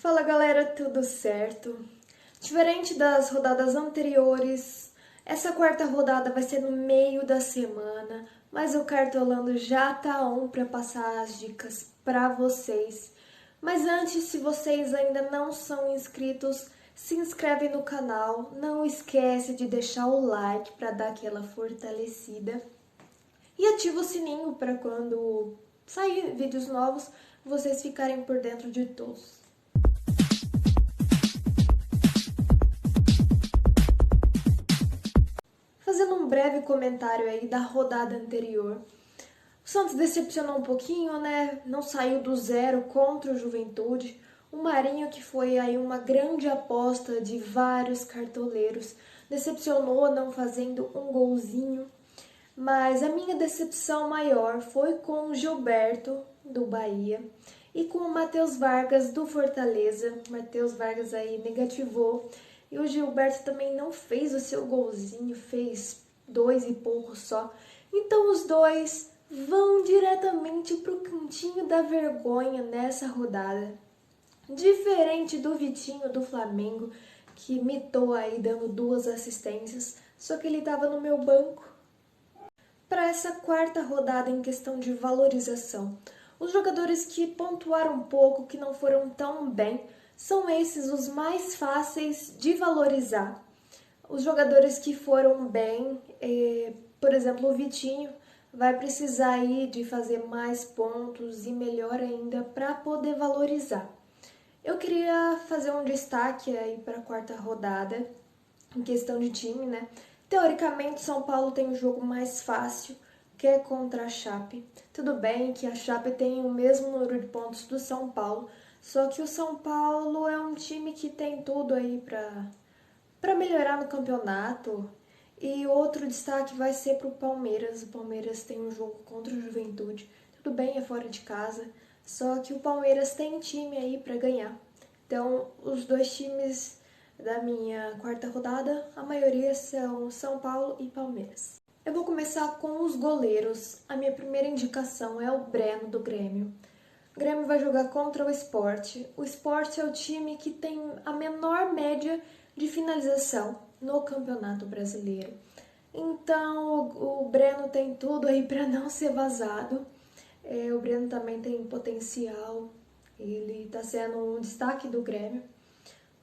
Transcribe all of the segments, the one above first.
Fala galera, tudo certo? Diferente das rodadas anteriores, essa quarta rodada vai ser no meio da semana, mas o Cartolando já tá on para passar as dicas para vocês. Mas antes, se vocês ainda não são inscritos, se inscreve no canal, não esquece de deixar o like para dar aquela fortalecida e ativa o sininho para quando sair vídeos novos, vocês ficarem por dentro de todos. Fazendo um breve comentário aí da rodada anterior. O Santos decepcionou um pouquinho, né? Não saiu do zero contra o Juventude. O Marinho, que foi aí uma grande aposta de vários cartoleiros, decepcionou não fazendo um golzinho. Mas a minha decepção maior foi com o Gilberto, do Bahia, e com o Matheus Vargas, do Fortaleza. O Matheus Vargas aí negativou. E o Gilberto também não fez o seu golzinho, fez 2 e pouco só. Então os dois vão diretamente pro cantinho da vergonha nessa rodada. Diferente do Vitinho do Flamengo, que mitou aí dando 2 assistências, só que ele estava no meu banco. Para essa quarta rodada em questão de valorização, os jogadores que pontuaram um pouco, que não foram tão bem, são esses os mais fáceis de valorizar. Os jogadores que foram bem, por exemplo, o Vitinho, vai precisar aí de fazer mais pontos e melhor ainda para poder valorizar. Eu queria fazer um destaque aí para a quarta rodada, em questão de time, né? Teoricamente, São Paulo tem um jogo mais fácil, que é contra a Chape. Tudo bem que a Chape tem o mesmo número de pontos do São Paulo, só que o São Paulo é um time que tem tudo aí para melhorar no campeonato. E outro destaque vai ser para o Palmeiras. O Palmeiras tem um jogo contra o Juventude. Tudo bem, é fora de casa, só que o Palmeiras tem time aí para ganhar. Então, os dois times da minha quarta rodada, a maioria são São Paulo e Palmeiras. Eu vou começar com os goleiros. A minha primeira indicação é o Breno, do Grêmio. O Grêmio vai jogar contra o Sport. O Sport é o time que tem a menor média de finalização no Campeonato Brasileiro. Então, o Breno tem tudo aí para não ser vazado. O Breno também tem potencial. Ele está sendo um destaque do Grêmio.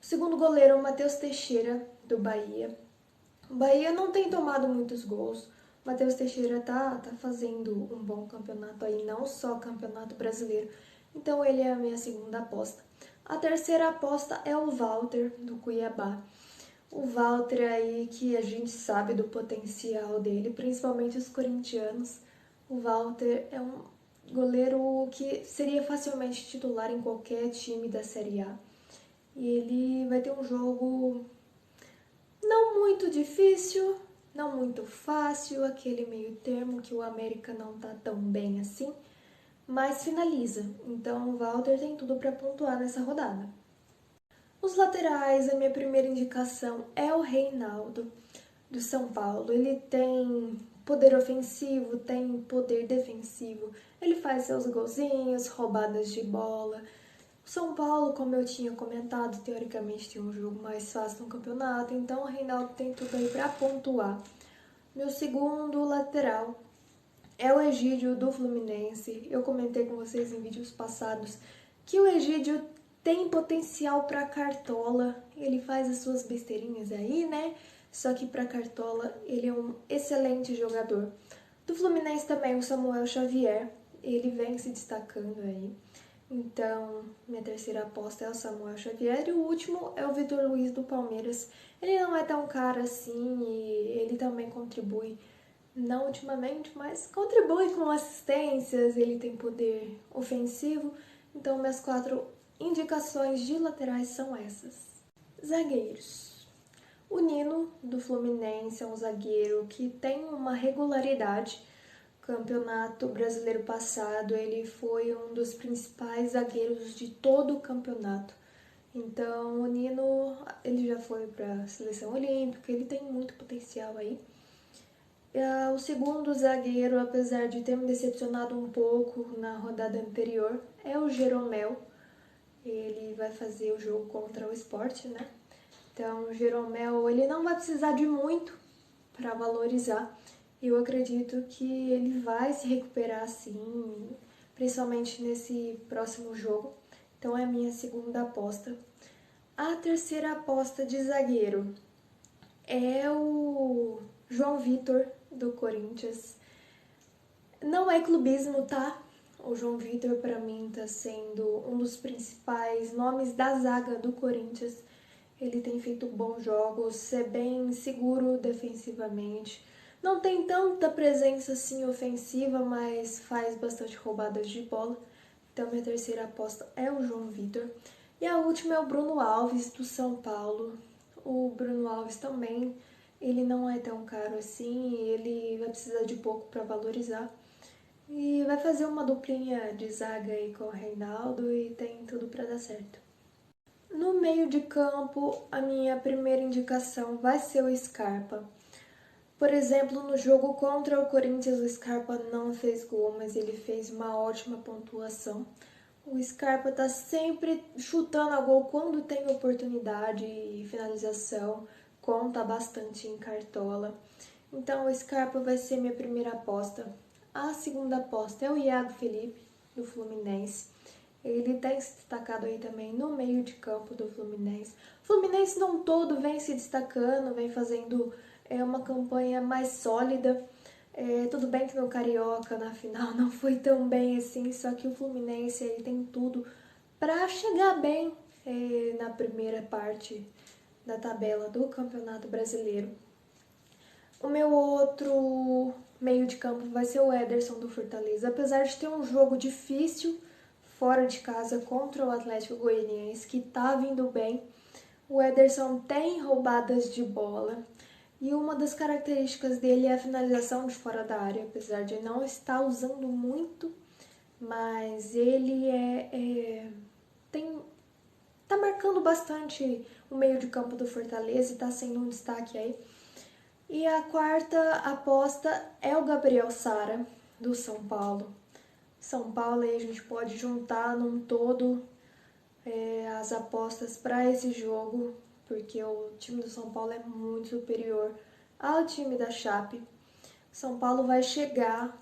O segundo goleiro é o Matheus Teixeira, do Bahia. O Bahia não tem tomado muitos gols. O Matheus Teixeira tá fazendo um bom campeonato aí, não só campeonato brasileiro. Então ele é a minha segunda aposta. A terceira aposta é o Walter, do Cuiabá. O Walter aí, que a gente sabe do potencial dele, principalmente os corintianos. O Walter é um goleiro que seria facilmente titular em qualquer time da Série A. E ele vai ter um jogo não muito difícil, não muito fácil, aquele meio termo que o América não tá tão bem assim, mas finaliza. Então o Walter tem tudo para pontuar nessa rodada. Os laterais, a minha primeira indicação é o Reinaldo, do São Paulo. Ele tem poder ofensivo, tem poder defensivo. Ele faz seus golzinhos, roubadas de bola. O São Paulo, como eu tinha comentado, teoricamente tem um jogo mais fácil no campeonato, então o Reinaldo tem tudo aí para pontuar. Meu segundo lateral é o Egídio, do Fluminense. Eu comentei com vocês em vídeos passados que o Egídio tem potencial para cartola. Ele faz as suas besteirinhas aí, né? Só que para cartola ele é um excelente jogador. Do Fluminense também o Samuel Xavier. Ele vem se destacando aí. Então, minha terceira aposta é o Samuel Xavier e o último é o Vitor Luiz, do Palmeiras. Ele não é tão caro assim e ele também contribui, não ultimamente, mas contribui com assistências, ele tem poder ofensivo. Então, minhas 4 indicações de laterais são essas. Zagueiros. O Nino, do Fluminense, é um zagueiro que tem uma regularidade. Campeonato Brasileiro passado, ele foi um dos principais zagueiros de todo o campeonato. Então, o Nino, ele já foi para a seleção olímpica, ele tem muito potencial aí. O segundo zagueiro, apesar de ter me decepcionado um pouco na rodada anterior, é o Jeromel. ele vai fazer o jogo contra o Sport, né? Então, o Jeromel, ele não vai precisar de muito para valorizar. Eu acredito que ele vai se recuperar sim, principalmente nesse próximo jogo. Então, é a minha segunda aposta. A terceira aposta de zagueiro é o João Vitor, do Corinthians. Não é clubismo, tá? O João Vitor, para mim, tá sendo um dos principais nomes da zaga do Corinthians. Ele tem feito bons jogos, é bem seguro defensivamente. Não tem tanta presença assim ofensiva, mas faz bastante roubadas de bola. Então, minha terceira aposta é o João Vitor. E a última é o Bruno Alves, do São Paulo. O Bruno Alves também, ele não é tão caro assim, ele vai precisar de pouco para valorizar. E vai fazer uma duplinha de zaga aí com o Reinaldo e tem tudo para dar certo. No meio de campo, a minha primeira indicação vai ser o Scarpa. Por exemplo, no jogo contra o Corinthians, o Scarpa não fez gol, mas ele fez uma ótima pontuação. O Scarpa tá sempre chutando a gol quando tem oportunidade e finalização, conta bastante em cartola. Então, o Scarpa vai ser minha primeira aposta. A segunda aposta é o Iago Felipe, do Fluminense. Ele tem se destacado aí também no meio de campo do Fluminense. O Fluminense não todo vem se destacando, vem fazendo uma campanha mais sólida. Tudo bem que no Carioca, na final, não foi tão bem assim, só que o Fluminense aí tem tudo para chegar bem na primeira parte da tabela do Campeonato Brasileiro. O meu outro meio de campo vai ser o Ederson do Fortaleza. Apesar de ter um jogo difícil fora de casa contra o Atlético Goianiense, que tá vindo bem, o Ederson tem roubadas de bola. E uma das características dele é a finalização de fora da área, apesar de não estar usando muito, mas ele tá marcando bastante o meio de campo do Fortaleza e tá sendo um destaque aí. E a quarta aposta é o Gabriel Sara, do São Paulo. São Paulo aí a gente pode juntar num todo as apostas para esse jogo, porque o time do São Paulo é muito superior ao time da Chape. São Paulo vai chegar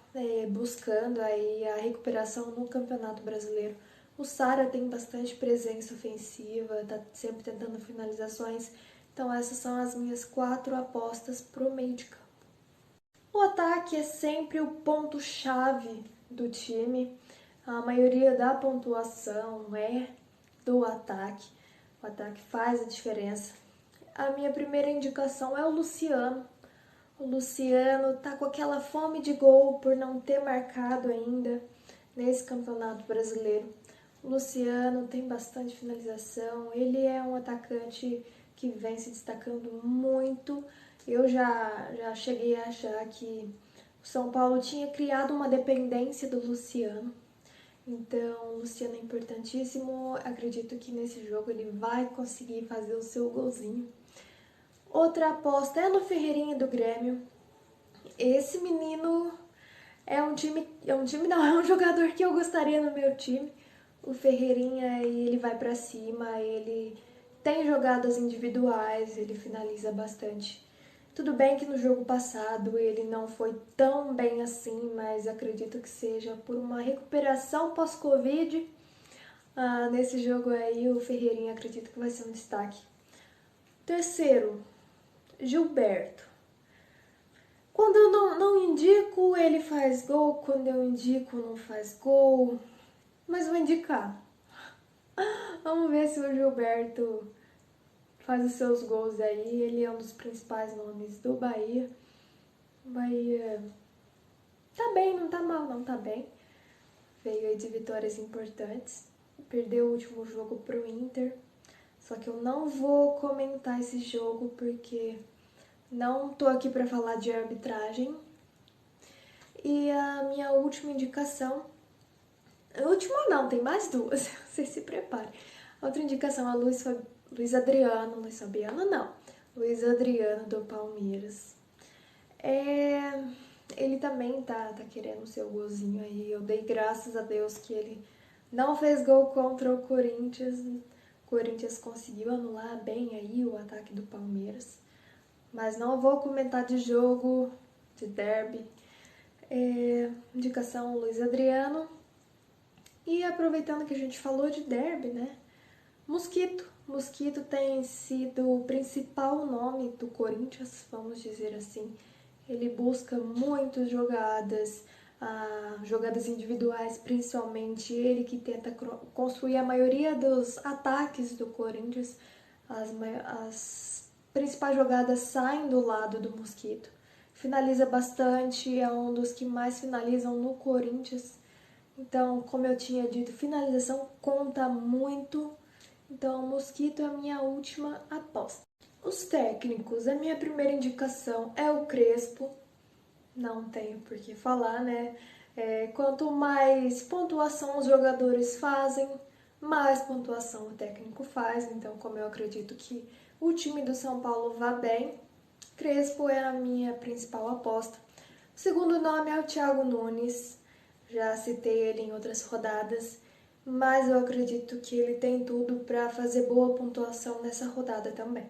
buscando aí a recuperação no Campeonato Brasileiro. O Sara tem bastante presença ofensiva, está sempre tentando finalizações. Então essas são as minhas 4 apostas para o meio de campo. O ataque é sempre o ponto-chave do time. A maioria da pontuação é do ataque. O ataque faz a diferença. A minha primeira indicação é o Luciano. O Luciano tá com aquela fome de gol por não ter marcado ainda nesse Campeonato Brasileiro. O Luciano tem bastante finalização, ele é um atacante que vem se destacando muito. Eu já cheguei a achar que o São Paulo tinha criado uma dependência do Luciano. Então, o Luciano é importantíssimo. Acredito que nesse jogo ele vai conseguir fazer o seu golzinho. Outra aposta é no Ferreirinha do Grêmio. Esse menino é um jogador que eu gostaria no meu time. O Ferreirinha, ele vai pra cima, ele tem jogadas individuais, ele finaliza bastante. Tudo bem que no jogo passado ele não foi tão bem assim, mas acredito que seja por uma recuperação pós-Covid. Nesse jogo aí, o Ferreirinha acredito que vai ser um destaque. Terceiro, Gilberto. Quando eu não indico, ele faz gol. Quando eu indico, não faz gol. Mas vou indicar. Vamos ver se o Gilberto faz os seus gols aí. Ele é um dos principais nomes do Bahia. O Bahia tá bem, não tá mal, não tá bem. Veio aí de vitórias importantes. Perdeu o último jogo pro Inter. Só que eu não vou comentar esse jogo porque não tô aqui para falar de arbitragem. E a minha última indicação... Última não, tem mais duas. Você se prepare. Outra indicação é Luiz Adriano. Luiz Fabiano não. Luiz Adriano do Palmeiras. Ele também tá querendo o seu golzinho aí. Eu dei graças a Deus que ele não fez gol contra o Corinthians. O Corinthians conseguiu anular bem aí o ataque do Palmeiras. Mas não vou comentar de jogo, de derby. Indicação Luiz Adriano. E aproveitando que a gente falou de derby, né? Mosquito. Mosquito tem sido o principal nome do Corinthians, vamos dizer assim. Ele busca muitas jogadas, jogadas individuais principalmente. Ele que tenta construir a maioria dos ataques do Corinthians. As principais jogadas saem do lado do Mosquito. Finaliza bastante, é um dos que mais finalizam no Corinthians. Então, como eu tinha dito, finalização conta muito. Então, o Mosquito é a minha última aposta. Os técnicos, a minha primeira indicação é o Crespo. Não tenho por que falar, né? Quanto mais pontuação os jogadores fazem, mais pontuação o técnico faz. Então, como eu acredito que o time do São Paulo vá bem, Crespo é a minha principal aposta. O segundo nome é o Thiago Nunes. Já citei ele em outras rodadas, mas eu acredito que ele tem tudo para fazer boa pontuação nessa rodada também.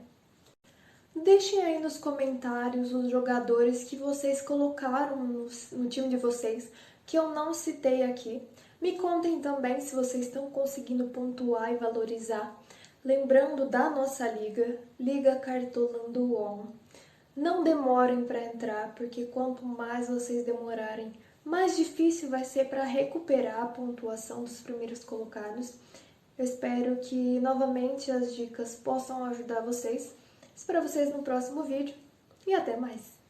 Deixem aí nos comentários os jogadores que vocês colocaram no time de vocês, que eu não citei aqui. Me contem também se vocês estão conseguindo pontuar e valorizar. Lembrando da nossa liga, Liga Cartolando On. Não demorem para entrar, porque quanto mais vocês demorarem, mais difícil vai ser para recuperar a pontuação dos primeiros colocados. Eu espero que novamente as dicas possam ajudar vocês. Espero vocês no próximo vídeo e até mais!